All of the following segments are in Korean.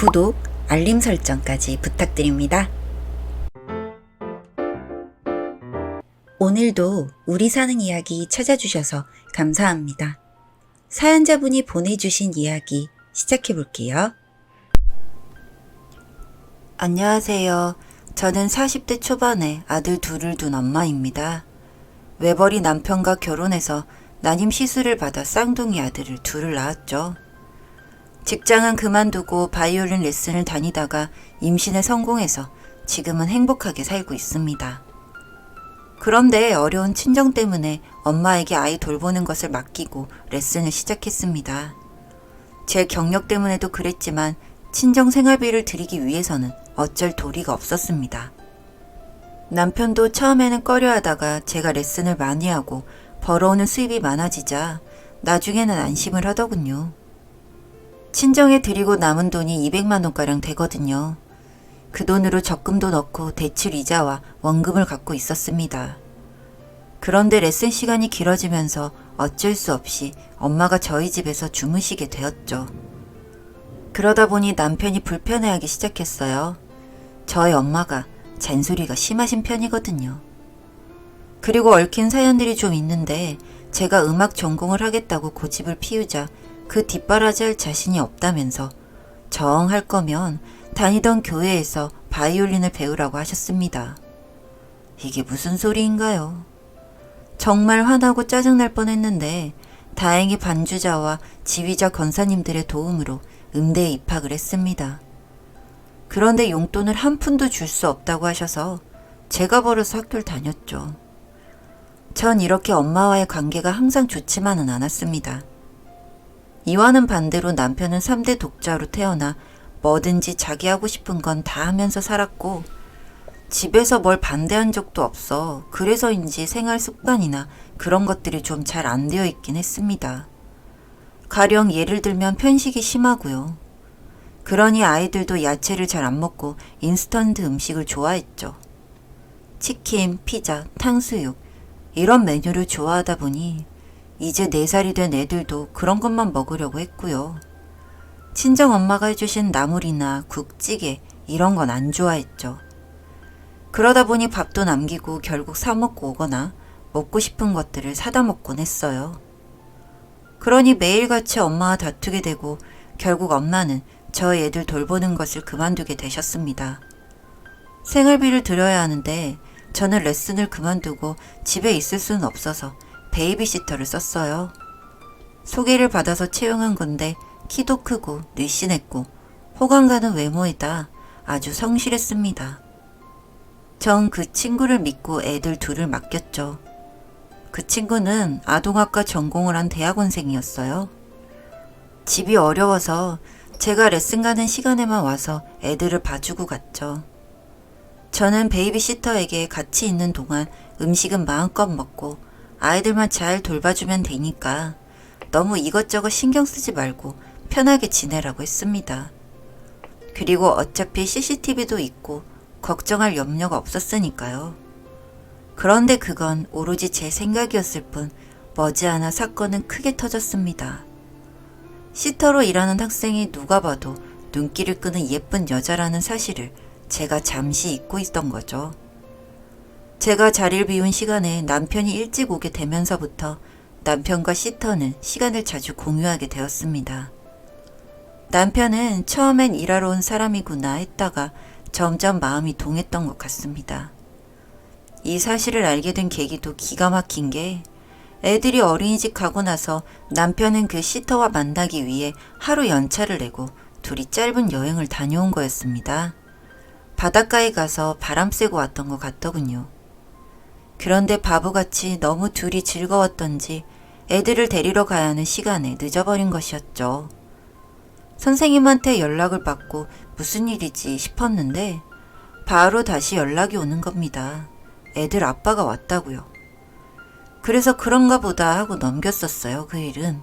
구독, 알림 설정까지 부탁드립니다. 오늘도 우리 사는 이야기 찾아주셔서 감사합니다. 사연자분이 보내주신 이야기 시작해볼게요. 안녕하세요. 저는 40대 초반에 아들 둘을 둔 엄마입니다. 외벌이 남편과 결혼해서 난임 시술을 받아 쌍둥이 아들을 둘을 낳았죠. 직장은 그만두고 바이올린 레슨을 다니다가 임신에 성공해서 지금은 행복하게 살고 있습니다. 그런데 어려운 친정 때문에 엄마에게 아이 돌보는 것을 맡기고 레슨을 시작했습니다. 제 경력 때문에도 그랬지만 친정 생활비를 드리기 위해서는 어쩔 도리가 없었습니다. 남편도 처음에는 꺼려하다가 제가 레슨을 많이 하고 벌어오는 수입이 많아지자 나중에는 안심을 하더군요. 친정에 드리고 남은 돈이 200만 원가량 되거든요. 그 돈으로 적금도 넣고 대출 이자와 원금을 갖고 있었습니다. 그런데 레슨 시간이 길어지면서 어쩔 수 없이 엄마가 저희 집에서 주무시게 되었죠. 그러다 보니 남편이 불편해하기 시작했어요. 저희 엄마가 잔소리가 심하신 편이거든요. 그리고 얽힌 사연들이 좀 있는데 제가 음악 전공을 하겠다고 고집을 피우자 그 뒷바라지할 자신이 없다면서 정 할 거면 다니던 교회에서 바이올린을 배우라고 하셨습니다. 이게 무슨 소리인가요? 정말 화나고 짜증날 뻔했는데 다행히 반주자와 지휘자 권사님들의 도움으로 음대에 입학을 했습니다. 그런데 용돈을 한 푼도 줄 수 없다고 하셔서 제가 벌어서 학교를 다녔죠. 전 이렇게 엄마와의 관계가 항상 좋지만은 않았습니다. 이와는 반대로 남편은 3대 독자로 태어나 뭐든지 자기 하고 싶은 건 다 하면서 살았고 집에서 뭘 반대한 적도 없어 그래서인지 생활 습관이나 그런 것들이 좀 잘 안 되어 있긴 했습니다. 가령 예를 들면 편식이 심하고요. 그러니 아이들도 야채를 잘 안 먹고 인스턴트 음식을 좋아했죠. 치킨, 피자, 탕수육 이런 메뉴를 좋아하다 보니 이제 4살이 된 애들도 그런 것만 먹으려고 했고요. 친정엄마가 해주신 나물이나 국찌개 이런 건 안 좋아했죠. 그러다 보니 밥도 남기고 결국 사 먹고 오거나 먹고 싶은 것들을 사다 먹곤 했어요. 그러니 매일같이 엄마와 다투게 되고 결국 엄마는 저희 애들 돌보는 것을 그만두게 되셨습니다. 생활비를 들여야 하는데 저는 레슨을 그만두고 집에 있을 수는 없어서 베이비시터를 썼어요. 소개를 받아서 채용한 건데 키도 크고 늘씬했고 호감 가는 외모이다 아주 성실했습니다. 전 그 친구를 믿고 애들 둘을 맡겼죠. 그 친구는 아동학과 전공을 한 대학원생이었어요. 집이 어려워서 제가 레슨 가는 시간에만 와서 애들을 봐주고 갔죠. 저는 베이비시터에게 같이 있는 동안 음식은 마음껏 먹고 아이들만 잘 돌봐주면 되니까 너무 이것저것 신경 쓰지 말고 편하게 지내라고 했습니다. 그리고 어차피 CCTV도 있고 걱정할 염려가 없었으니까요. 그런데 그건 오로지 제 생각이었을 뿐 머지않아 사건은 크게 터졌습니다. 시터로 일하는 학생이 누가 봐도 눈길을 끄는 예쁜 여자라는 사실을 제가 잠시 잊고 있던 거죠. 제가 자리를 비운 시간에 남편이 일찍 오게 되면서부터 남편과 시터는 시간을 자주 공유하게 되었습니다. 남편은 처음엔 일하러 온 사람이구나 했다가 점점 마음이 동했던 것 같습니다. 이 사실을 알게 된 계기도 기가 막힌 게 애들이 어린이집 가고 나서 남편은 그 시터와 만나기 위해 하루 연차를 내고 둘이 짧은 여행을 다녀온 거였습니다. 바닷가에 가서 바람 쐬고 왔던 것 같더군요. 그런데 바보같이 너무 둘이 즐거웠던지 애들을 데리러 가야 하는 시간에 늦어버린 것이었죠. 선생님한테 연락을 받고 무슨 일이지 싶었는데 바로 다시 연락이 오는 겁니다. 애들 아빠가 왔다고요. 그래서 그런가 보다 하고 넘겼었어요, 그 일은.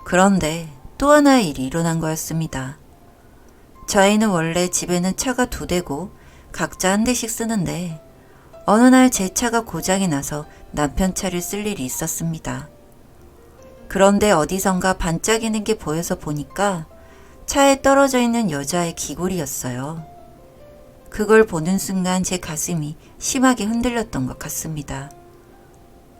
그런데 또 하나의 일이 일어난 거였습니다. 저희는 원래 집에는 차가 2대고 각자 1대씩 쓰는데 어느 날 제 차가 고장이 나서 남편 차를 쓸 일이 있었습니다. 그런데 어디선가 반짝이는 게 보여서 보니까 차에 떨어져 있는 여자의 귀걸이였어요. 그걸 보는 순간 제 가슴이 심하게 흔들렸던 것 같습니다.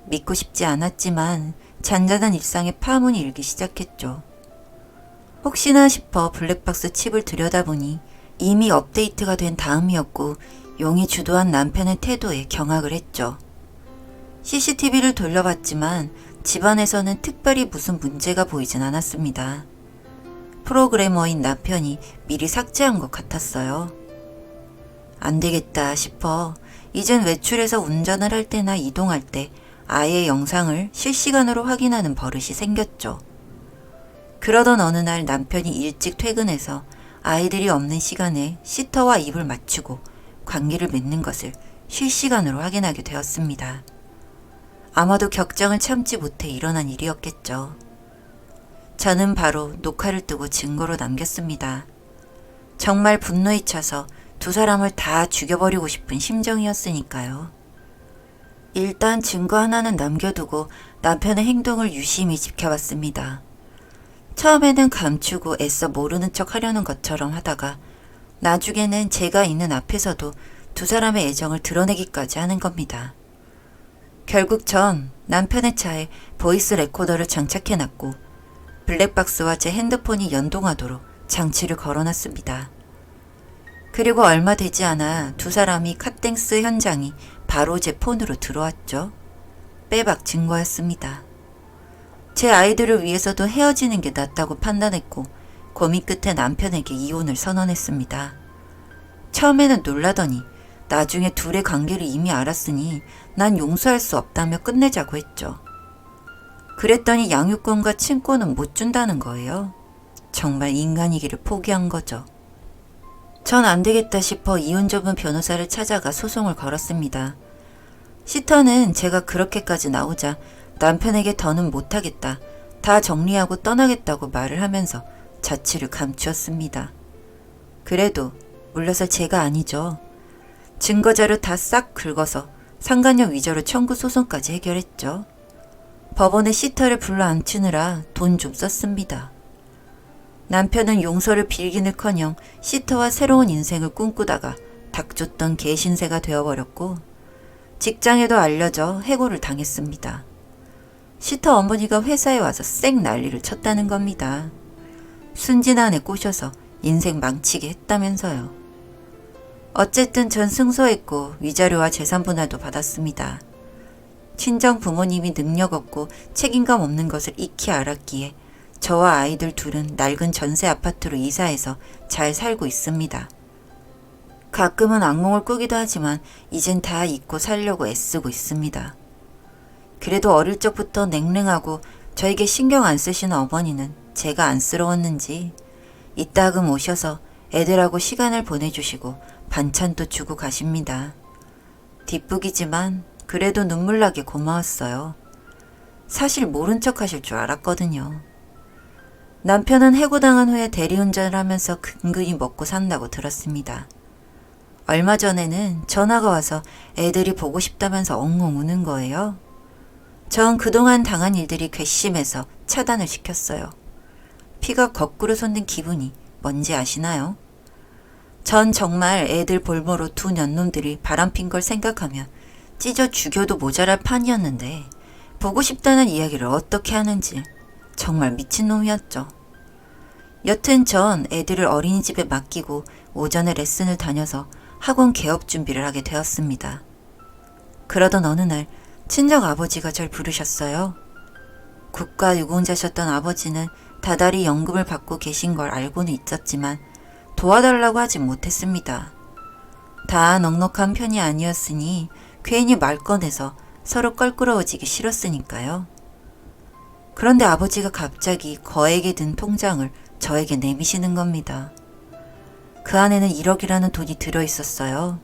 믿고 싶지 않았지만 잔잔한 일상의 파문이 일기 시작했죠. 혹시나 싶어 블랙박스 칩을 들여다보니 이미 업데이트가 된 다음이었고 용이 주도한 남편의 태도에 경악을 했죠. CCTV를 돌려봤지만 집안에서는 특별히 무슨 문제가 보이진 않았습니다. 프로그래머인 남편이 미리 삭제한 것 같았어요. 안 되겠다 싶어 이젠 외출해서 운전을 할 때나 이동할 때 아예 영상을 실시간으로 확인하는 버릇이 생겼죠. 그러던 어느 날 남편이 일찍 퇴근해서 아이들이 없는 시간에 시터와 입을 맞추고 관계를 맺는 것을 실시간으로 확인하게 되었습니다. 아마도 격정을 참지 못해 일어난 일이었겠죠. 저는 바로 녹화를 뜨고 증거로 남겼습니다. 정말 분노에 차서 두 사람을 다 죽여버리고 싶은 심정이었으니까요. 일단 증거 하나는 남겨두고 남편의 행동을 유심히 지켜봤습니다. 처음에는 감추고 애써 모르는 척 하려는 것처럼 하다가 나중에는 제가 있는 앞에서도 두 사람의 애정을 드러내기까지 하는 겁니다. 결국 전 남편의 차에 보이스 레코더를 장착해놨고 블랙박스와 제 핸드폰이 연동하도록 장치를 걸어놨습니다. 그리고 얼마 되지 않아 두 사람이 컷댄스 현장이 바로 제 폰으로 들어왔죠. 빼박 증거였습니다. 제 아이들을 위해서도 헤어지는 게 낫다고 판단했고 고민 끝에 남편에게 이혼을 선언했습니다. 처음에는 놀라더니 나중에 둘의 관계를 이미 알았으니 난 용서할 수 없다며 끝내자고 했죠. 그랬더니 양육권과 친권은 못 준다는 거예요. 정말 인간이기를 포기한 거죠. 전 안 되겠다 싶어 이혼 전문 변호사를 찾아가 소송을 걸었습니다. 시터는 제가 그렇게까지 나오자 남편에게 더는 못하겠다, 다 정리하고 떠나겠다고 말을 하면서 자취를 감추었습니다. 그래도 물러서 제가 아니죠. 증거자료 다 싹 긁어서 상간녀 위조로 청구 소송까지 해결했죠. 법원에 시터를 불러 앉히느라 돈 좀 썼습니다. 남편은 용서를 빌기는커녕 시터와 새로운 인생을 꿈꾸다가 닥쳤던 개신세가 되어버렸고 직장에도 알려져 해고를 당했습니다. 시터 어머니가 회사에 와서 쌩 난리를 쳤다는 겁니다. 순진한 애 꼬셔서 인생 망치게 했다면서요. 어쨌든 전 승소했고 위자료와 재산 분할도 받았습니다. 친정 부모님이 능력 없고 책임감 없는 것을 익히 알았기에 저와 아이들 둘은 낡은 전세 아파트로 이사해서 잘 살고 있습니다. 가끔은 악몽을 꾸기도 하지만 이젠 다 잊고 살려고 애쓰고 있습니다. 그래도 어릴 적부터 냉랭하고 저에게 신경 안 쓰시는 어머니는 제가 안쓰러웠는지 이따금 오셔서 애들하고 시간을 보내주시고 반찬도 주고 가십니다. 뒷북이지만 그래도 눈물나게 고마웠어요. 사실 모른 척 하실 줄 알았거든요. 남편은 해고당한 후에 대리운전을 하면서 근근히 먹고 산다고 들었습니다. 얼마 전에는 전화가 와서 애들이 보고 싶다면서 엉엉 우는 거예요. 전 그동안 당한 일들이 괘씸해서 차단을 시켰어요. 피가 거꾸로 솟는 기분이 뭔지 아시나요? 전 정말 애들 볼모로 두 년놈들이 바람핀 걸 생각하면 찢어 죽여도 모자랄 판이었는데 보고 싶다는 이야기를 어떻게 하는지 정말 미친놈이었죠. 여튼 전 애들을 어린이집에 맡기고 오전에 레슨을 다녀서 학원 개업 준비를 하게 되었습니다. 그러던 어느 날 친정 아버지가 절 부르셨어요. 국가유공자셨던 아버지는 다달이 연금을 받고 계신 걸 알고는 있었지만 도와달라고 하진 못했습니다. 다 넉넉한 편이 아니었으니 괜히 말 꺼내서 서로 껄끄러워지기 싫었으니까요. 그런데 아버지가 갑자기 거액에 든 통장을 저에게 내미시는 겁니다. 그 안에는 1억이라는 돈이 들어있었어요.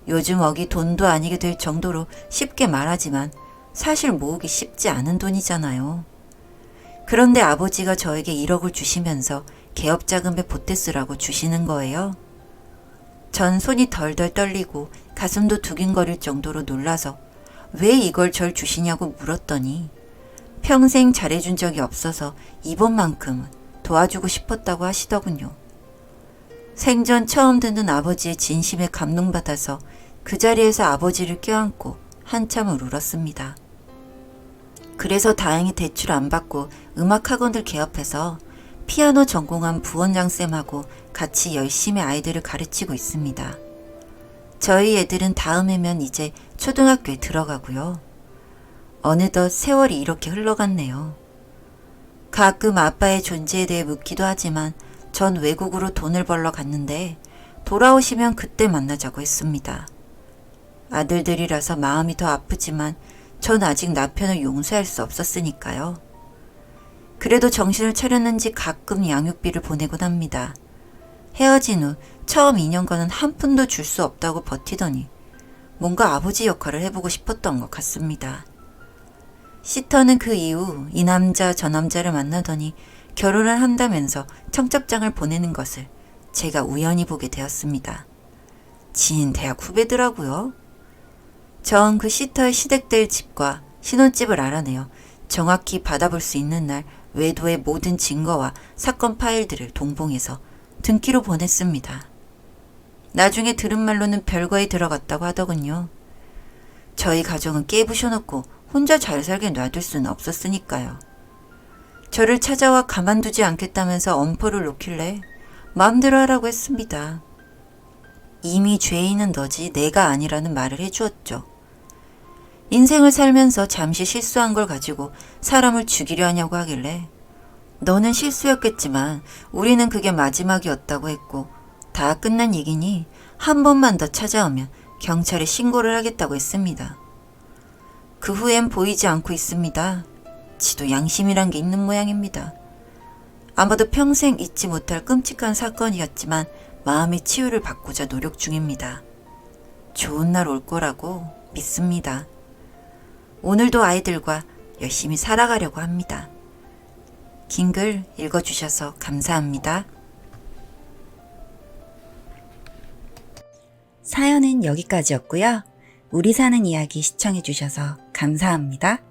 요즘 억이 돈도 아니게 될 정도로 쉽게 말하지만 사실 모으기 쉽지 않은 돈이잖아요. 그런데 아버지가 저에게 1억을 주시면서 개업자금에 보태 쓰라고 주시는 거예요. 전 손이 덜덜 떨리고 가슴도 두근거릴 정도로 놀라서 왜 이걸 절 주시냐고 물었더니 평생 잘해준 적이 없어서 이번만큼은 도와주고 싶었다고 하시더군요. 생전 처음 듣는 아버지의 진심에 감동받아서 그 자리에서 아버지를 껴안고 한참을 울었습니다. 그래서 다행히 대출 안 받고 음악학원을 개업해서 피아노 전공한 부원장쌤하고 같이 열심히 아이들을 가르치고 있습니다. 저희 애들은 다음해면 이제 초등학교에 들어가고요. 어느덧 세월이 이렇게 흘러갔네요. 가끔 아빠의 존재에 대해 묻기도 하지만 전 외국으로 돈을 벌러 갔는데 돌아오시면 그때 만나자고 했습니다. 아들들이라서 마음이 더 아프지만 전 아직 남편을 용서할 수 없었으니까요. 그래도 정신을 차렸는지 가끔 양육비를 보내곤 합니다. 헤어진 후 처음 2년간은 한 푼도 줄 수 없다고 버티더니 뭔가 아버지 역할을 해보고 싶었던 것 같습니다. 시터는 그 이후 이 남자 저 남자를 만나더니 결혼을 한다면서 청첩장을 보내는 것을 제가 우연히 보게 되었습니다. 지인 대학 후배더라고요. 전 그 시터의 시댁들 집과 신혼집을 알아내어 정확히 받아볼 수 있는 날 외도의 모든 증거와 사건 파일들을 동봉해서 등기로 보냈습니다. 나중에 들은 말로는 별거에 들어갔다고 하더군요. 저희 가정은 깨부셔놓고 혼자 잘 살게 놔둘 수는 없었으니까요. 저를 찾아와 가만두지 않겠다면서 엄포를 놓길래 마음대로 하라고 했습니다. 이미 죄인은 너지 내가 아니라는 말을 해주었죠. 인생을 살면서 잠시 실수한 걸 가지고 사람을 죽이려 하냐고 하길래 너는 실수였겠지만 우리는 그게 마지막이었다고 했고 다 끝난 얘기니 한 번만 더 찾아오면 경찰에 신고를 하겠다고 했습니다. 그 후엔 보이지 않고 있습니다. 지도 양심이란 게 있는 모양입니다. 아마도 평생 잊지 못할 끔찍한 사건이었지만 마음의 치유를 받고자 노력 중입니다. 좋은 날 올 거라고 믿습니다. 오늘도 아이들과 열심히 살아가려고 합니다. 긴 글 읽어주셔서 감사합니다. 사연은 여기까지였고요. 우리 사는 이야기 시청해주셔서 감사합니다.